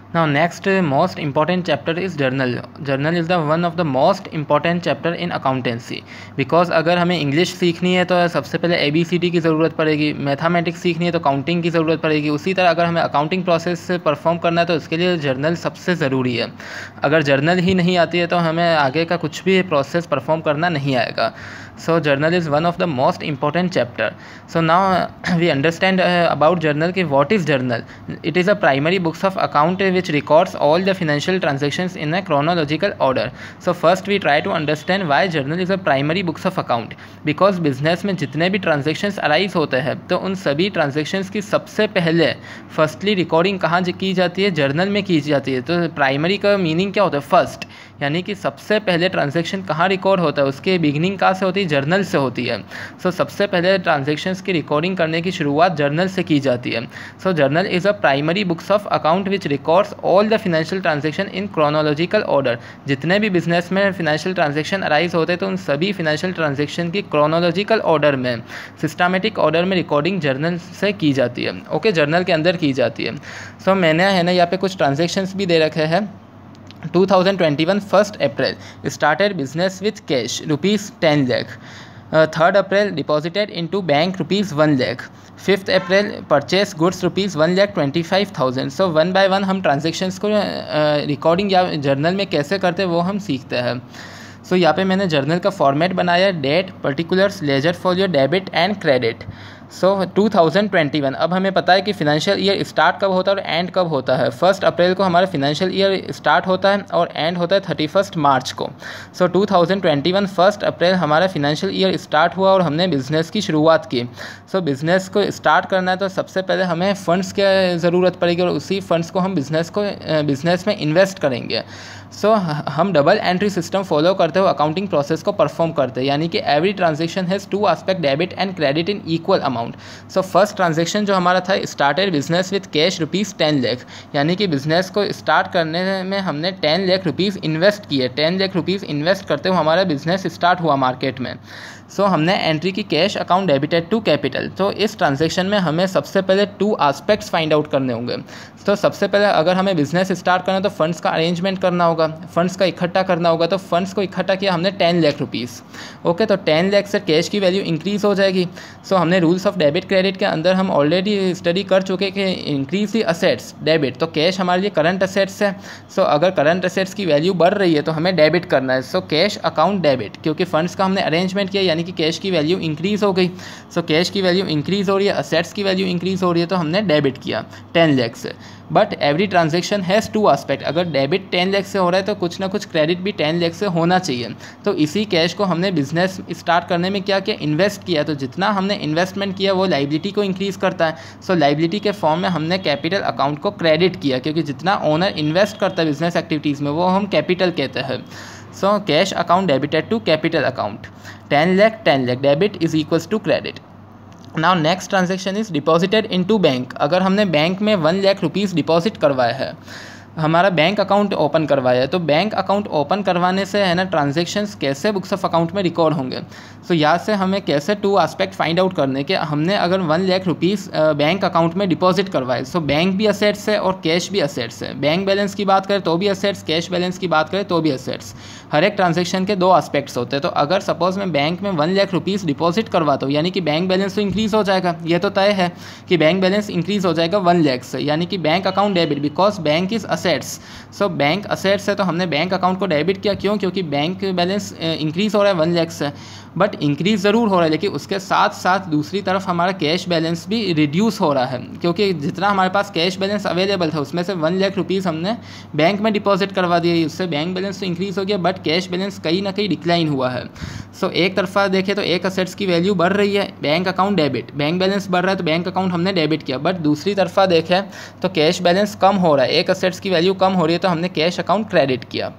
Now next most important chapter is journal. Journal is the one of the most important chapter in accountancy because अगर हमें English सीखनी है तो सबसे पहले ABCD की ज़रूरत पड़ेगी, मैथमेटिक्स सीखनी है तो काउंटिंग की ज़रूरत पड़ेगी, उसी तरह अगर हमें अकाउंटिंग प्रोसेस परफॉर्म करना है तो उसके लिए जर्नल सबसे ज़रूरी है। अगर जर्नल ही नहीं आती है तो हमें आगे का कुछ भी प्रोसेस परफॉर्म करना नहीं आएगा। So journal is one of the most important chapter. So now we understand about journal कि what is journal. It is a primary books of account which records all the financial transactions in a chronological order. So first we try to understand why journal is a primary books of account. Because business में जितने भी transactions arise होते हैं तो उन सभी transactions की सबसे पहले फर्स्टली रिकॉर्डिंग कहाँ की जाती है, जर्नल में की जाती है। तो प्राइमरी का मीनिंग क्या होता है, फर्स्ट, यानी कि सबसे पहले ट्रांजैक्शन कहाँ रिकॉर्ड होता है, उसके बिगिनिंग कहाँ से होती है, जर्नल से होती है। सो सबसे पहले ट्रांजैक्शंस की रिकॉर्डिंग करने की शुरुआत जर्नल से की जाती है। So journal is a primary books of account which records all the financial transaction in chronological order. जितने भी बिजनेस में फिनेंशियल ट्रांजैक्शन अराइज होते हैं तो उन सभी फिनेंशियल ट्रांजैक्शन की क्रोनोलॉजिकल ऑर्डर में, सिस्टमेटिक ऑर्डर में रिकॉर्डिंग जर्नल से की जाती है। ओके, जर्नल के अंदर की जाती है। सो मैंने है ना यहाँ पे कुछ ट्रांजैक्शंस भी दे रखे हैं। 2021 1st April started business with cash ₹10 lakh. 3rd April deposited into bank ₹1 lakh. 5th April purchase goods ₹1,25,000. So one by one हम ट्रांजेक्शन्स को रिकॉर्डिंग या जर्नल में कैसे करते हैं वो हम सीखते हैं। सो यहाँ पे मैंने जर्नल का फॉर्मेट बनाया, date, particulars, ledger folio, debit and credit. So 2021, अब हमें पता है कि फिनेंशियल ईयर स्टार्ट कब होता है और एंड कब होता है। 1 अप्रैल को हमारा फिनेंशियल ईयर स्टार्ट होता है और एंड होता है 31 मार्च को। सो 2021 1 अप्रैल हमारा फिनेंशियल ईयर स्टार्ट हुआ और हमने बिज़नेस की शुरुआत की। सो बिज़नेस को स्टार्ट करना है तो सबसे पहले हमें फ़ंड्स की ज़रूरत पड़ेगी और उसी फंड्स को हम बिज़नेस में इन्वेस्ट करेंगे। सो हम डबल एंट्री सिस्टम फॉलो करते हुए अकाउंटिंग प्रोसेस को परफॉर्म करते हैं, यानी कि every transaction has 2 aspect, debit and credit in equal amount. So first transaction जो हमारा था, started business with cash ₹10 lakh, यानी कि बिजनेस को स्टार्ट करने में हमने 10 लाख रुपीज़ इन्वेस्ट किए। 10 लाख रुपीज़ इन्वेस्ट करते हुए हमारा बिजनेस स्टार्ट हुआ मार्केट में। सो हमने एंट्री की cash account debited to capital. तो इस ट्रांजेक्शन में हमें सबसे पहले 2 आस्पेक्ट्स फाइंड आउट करने होंगे। तो सबसे पहले अगर हमें बिजनेस स्टार्ट करना है तो फंड्स का अरेंजमेंट करना होगा, फंड्स का इकट्ठा करना होगा। तो फंड्स को इकट्ठा किया हमने 10 लाख रुपीज़। ओके, तो 10 लाख से कैश की वैल्यू इंक्रीज़ हो जाएगी। सो हमने रूल्स ऑफ डेबिट क्रेडिट के अंदर हम ऑलरेडी स्टडी कर चुके कि इंक्रीज दी असेट्स डेबिट, तो कैश हमारे लिए करंट असेट्स है। सो अगर करंट असेट्स की वैल्यू बढ़ रही है तो हमें डेबिट करना है। सो कैश अकाउंट डेबिट, क्योंकि फंड्स का हमने अरेंजमेंट किया यानी कि कैश की वैल्यू इंक्रीज़ हो गई। सो कैश की वैल्यू इंक्रीज़ हो रही है, असेट्स की वैल्यू इंक्रीज़ हो रही है, तो हमने डेबिट किया 10 लाख से। But every transaction has 2 aspect. अगर डेबिट 10 लाख से हो रहा है तो कुछ ना कुछ क्रेडिट भी 10 लाख से होना चाहिए। तो इसी कैश को हमने बिजनेस स्टार्ट करने में क्या किया, इन्वेस्ट किया। तो जितना हमने इन्वेस्टमेंट किया वो लाइबिलिटी को इंक्रीज़ करता है। सो लाइबिलिटी के फॉर्म में हमने कैपिटल अकाउंट को क्रेडिट किया, क्योंकि जितना ओनर इन्वेस्ट करता है बिजनेस एक्टिविटीज़ में वो हम कैपिटल कहते हैं। So cash account debited to capital account, 10 lakh debit is equals to credit. Now next transaction is deposited into bank. अगर हमने बैंक में 1 लाख रुपीज़ डिपॉजिट करवाया है, हमारा बैंक अकाउंट ओपन करवाया है, तो बैंक अकाउंट ओपन करवाने से है ना ट्रांजेक्शन्स कैसे बुक्स ऑफ अकाउंट में रिकॉर्ड होंगे। तो यहाँ से हमें कैसे 2 आस्पेक्ट फाइंड आउट करने के, हमने अगर 1 लाख रुपीज़ बैंक अकाउंट में डिपॉजिट करवाए, सो बैंक भी असेट्स है और कैश भी असेट्स है। बैंक बैलेंस की बात करें तो भी असेट्स, कैश बैलेंस की बात करें तो भी असेट्स। हर एक ट्रांजेक्शन के 2 आस्पेक्ट्स होते हैं। तो अगर सपोज मैं बैंक में 1 लाख रुपीज़ डिपॉजिट करवाता हूँ, यानी कि बैंक बैलेंस तो इंक्रीज़ हो जाएगा, ये तो तय है कि बैंक बैलेंस इंक्रीज़ हो जाएगा 1 लाख से, यानी कि bank account debit, because bank is assets. So bank assets है तो हमने बैंक अकाउंट को डेबिट किया। क्यों? क्योंकि बैंक बैलेंस इंक्रीज़ हो रहा है 1 लाख से, बट इंक्रीज़ ज़रूर हो रहा है, लेकिन उसके साथ साथ दूसरी तरफ हमारा कैश बैलेंस भी रिड्यूस हो रहा है, क्योंकि जितना हमारे पास कैश बैलेंस अवेलेबल था उसमें से 1 लाख रुपीज़ हमने बैंक में डिपॉजिट करवा दिए। उससे बैंक बैलेंस तो इंक्रीज़ हो गया, बट कैश बैलेंस कहीं ना कहीं डिक्लाइन हुआ है। सो एक तरफा देखें तो एक असेट्स की वैल्यू बढ़ रही है, bank account debit, bank balance बढ़ रहा है तो बैंक अकाउंट हमने डेबिट किया। बट दूसरी तरफा देखें तो कैश बैलेंस कम हो रहा है, एक असेट्स की वैल्यू कम हो रही है तो हमने कैश अकाउंट क्रेडिट किया।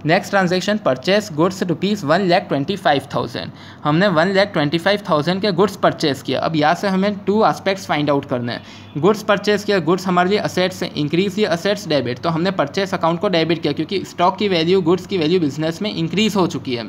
Next transaction purchase goods rupees 1,25,000, हमने 1,25,000 के गुड्स परचेस किया। अब यहाँ से हमें 2 एस्पेक्ट्स फाइंड आउट करने हैं। गुड्स परचेस किया, गुड्स हमारे लिए असेट्स हैं, इंक्रीज ये असेट्स डेबिट, तो हमने परचेस अकाउंट को डेबिट किया क्योंकि स्टॉक की वैल्यू, गुड्स की वैल्यू बिजनेस में इंक्रीज हो चुकी है।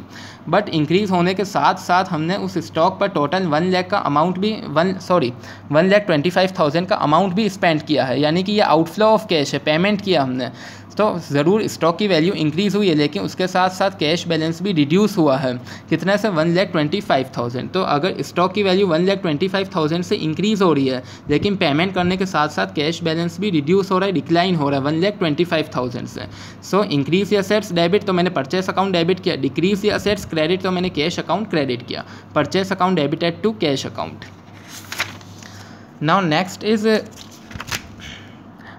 बट इंक्रीज होने के साथ साथ हमने उस स्टॉक पर टोटल 1 लाख का अमाउंट भी 1,25,000 का अमाउंट भी स्पेंड किया है, यानी कि ये आउटफ्लो ऑफ कैश है, पेमेंट किया हमने। तो ज़रूर स्टॉक की वैल्यू इंक्रीज़ हुई है, लेकिन उसके साथ साथ कैश बैलेंस भी रिड्यूस हुआ है। कितने से 1,25,000। तो अगर स्टॉक की वैल्यू 1,25,000 से इंक्रीज़ हो रही है, लेकिन पेमेंट करने के साथ साथ कैश बैलेंस भी रिड्यूस हो रहा है, डिक्लाइन हो रहा है 1,25,000 से। सो इंक्रीज या असेट्स डेबिट, तो मैंने परचेस अकाउंट डेबिट किया। डिक्रीज या असेट्स क्रेडिट, तो मैंने कैश अकाउंट क्रेडिट किया। Purchase account debited to cash account. Now next is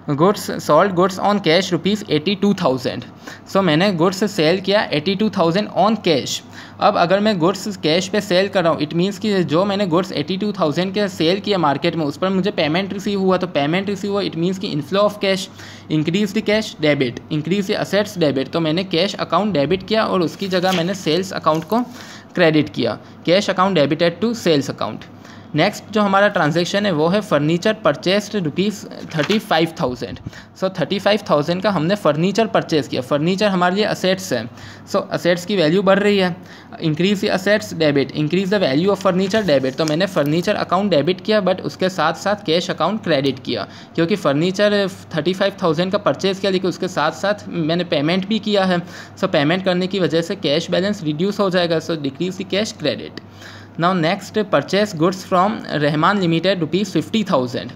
goods sold goods on cash rupees 82,000। So मैंने गुड्स सेल किया 82,000 ऑन कैश। अब अगर मैं गुड्स कैश पे सेल कर रहा हूँ, इट मीन्स कि जो मैंने गुड्स 82,000 के सेल किया मार्केट में, उस पर मुझे पेमेंट रिसीव हुआ। तो पेमेंट रिसीव हुआ, इट मीन्स कि inflow of cash. Increase the cash debit, increase the assets debit, तो मैंने कैश अकाउंट डेबिट किया और उसकी जगह मैंने सेल्स अकाउंट को क्रेडिट किया। Cash account debited to sales account. Next जो हमारा ट्रांजैक्शन है वो है फर्नीचर परचेस्ड रुपीज़ 35,000। सो 35,000 का हमने फर्नीचर परचेज़ किया। फर्नीचर हमारे लिए असेट्स है, सो असेट्स की वैल्यू बढ़ रही है। Increase assets debit, increase the value of furniture debit, तो मैंने फर्नीचर अकाउंट डेबिट किया बट उसके साथ साथ कैश अकाउंट क्रेडिट किया, क्योंकि फर्नीचर 35,000 का परचेज़ किया लेकिन उसके साथ साथ मैंने पेमेंट भी किया है। सो पेमेंट करने की वजह से कैश बैलेंस रिड्यूस हो जाएगा, so decrease the cash credit. Now next purchase goods from Rahman limited rupees 50,000।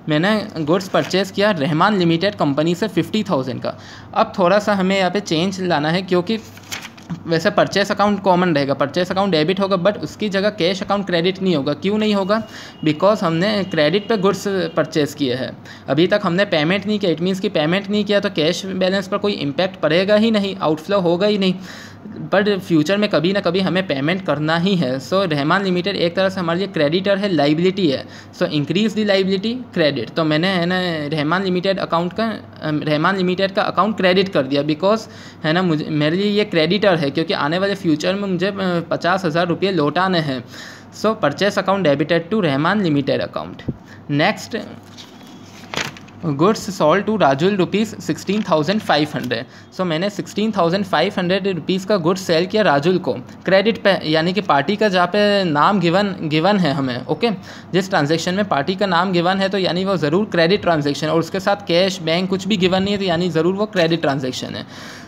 मैंने गुड्स परचेज़ किया रहमान लिमिटेड कंपनी से 50,000 का। अब थोड़ा सा हमें यहाँ पे चेंज लाना है, क्योंकि वैसे परचेस अकाउंट कॉमन रहेगा, परचेस अकाउंट डेबिट होगा, बट उसकी जगह कैश अकाउंट क्रेडिट नहीं होगा। क्यों नहीं होगा? बिकॉज हमने क्रेडिट पे गुड्स परचेज़ किए हैं, अभी तक हमने पेमेंट नहीं किया। इट मीन्स कि पेमेंट नहीं किया तो कैश बैलेंस पर कोई इम्पैक्ट पड़ेगा ही नहीं, आउटफ्लो होगा ही नहीं। बट फ्यूचर में कभी ना कभी हमें पेमेंट करना ही है। सो रहमान लिमिटेड एक तरह से हमारे लिए क्रेडिटर है, लाइबिलिटी है। So increase the liability credit, तो मैंने है ना रहमान लिमिटेड का अकाउंट क्रेडिट कर दिया, बिकॉज है ना मुझे मेरे लिए ये क्रेडिटर है, क्योंकि आने वाले फ्यूचर में मुझे 50,000 रुपये लौटाने हैं। So purchase account debited to Rahman limited account. Next goods sold to Rajul rupees 16,500। So मैंने 16,500 रुपीज़ का गुड्स सेल किया राजुल को क्रेडिट पे, यानी कि पार्टी का जहाँ पे नाम गिवन है हमें, ओके। जिस ट्रांजैक्शन में पार्टी का नाम गिवन है तो यानी वो ज़रूर क्रेडिट ट्रांजैक्शन है, और उसके साथ कैश बैंक कुछ भी गिवन नहीं है तो यानी ज़रूर वो क्रेडिट ट्रांजैक्शन है।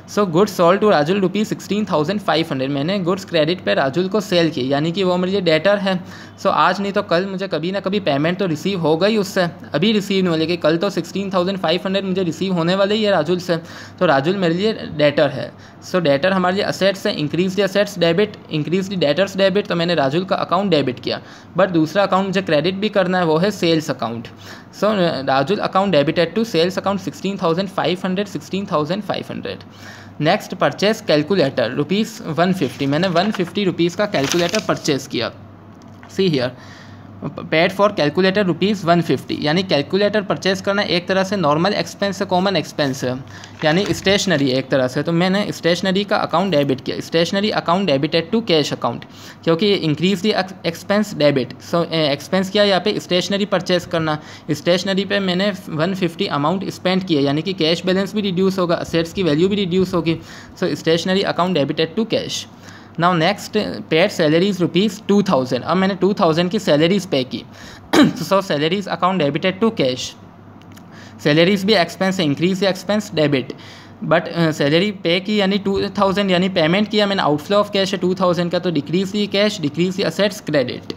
So goods sold to Rajul rupees 16,500। मैंने गुड्स क्रेडिट पे राजुल को सेल की, यानी कि वो मेरे लिए डेटर है। सो आज नहीं तो कल मुझे कभी ना कभी पेमेंट तो रिसीव होगा ही उससे, अभी रिसीव नहीं हो, लेकिन कल तो 16,500 मुझे रिसीव होने वाले ही है राजुल से। तो राजुल मेरे लिए डेटर है। सो डेटर हमारे लिए असेट्स है, increase the assets debit, increase the debtors debit, तो मैंने राजुल का अकाउंट डेबिट किया। बट दूसरा अकाउंट मुझे क्रेडिट भी करना है, वो है sales account. So Rajul account debited to sales account 16,500। Next purchase calculator rupees 150। मैंने 150 रुपीज़ का कैलकुलेटर परचेज़ किया। See here paid for calculator rupees 150, यानी कैलकुलेटर परचेस करना एक तरह से नॉर्मल एक्सपेंस है, कॉमन एक्सपेंस है, यानी स्टेशनरी एक तरह से। तो मैंने स्टेशनरी का अकाउंट डेबिट किया। Stationery account debited to cash account, क्योंकि increase the expense debit. So expense किया यहाँ पे स्टेशनरी परचेस करना, स्टेशनरी पे मैंने 150 अमाउंट स्पेंड किया, यानी कि कैश बैलेंस भी रिड्यूस होगा, असेट्स की वैल्यू भी रिड्यूस होगी। So stationery account debited to cash. Now next paid salaries rupees 2,000। अब मैंने 2,000 की सैलरीज पे की। So salaries account debited to cash. Salaries भी एक्सपेंस है, increase expense debit, but salary pay की यानी 2,000, यानी पेमेंट किया मैंने, आउटफ्लो ऑफ कैश है 2,000 का, तो decrease the cash, decrease the assets credit.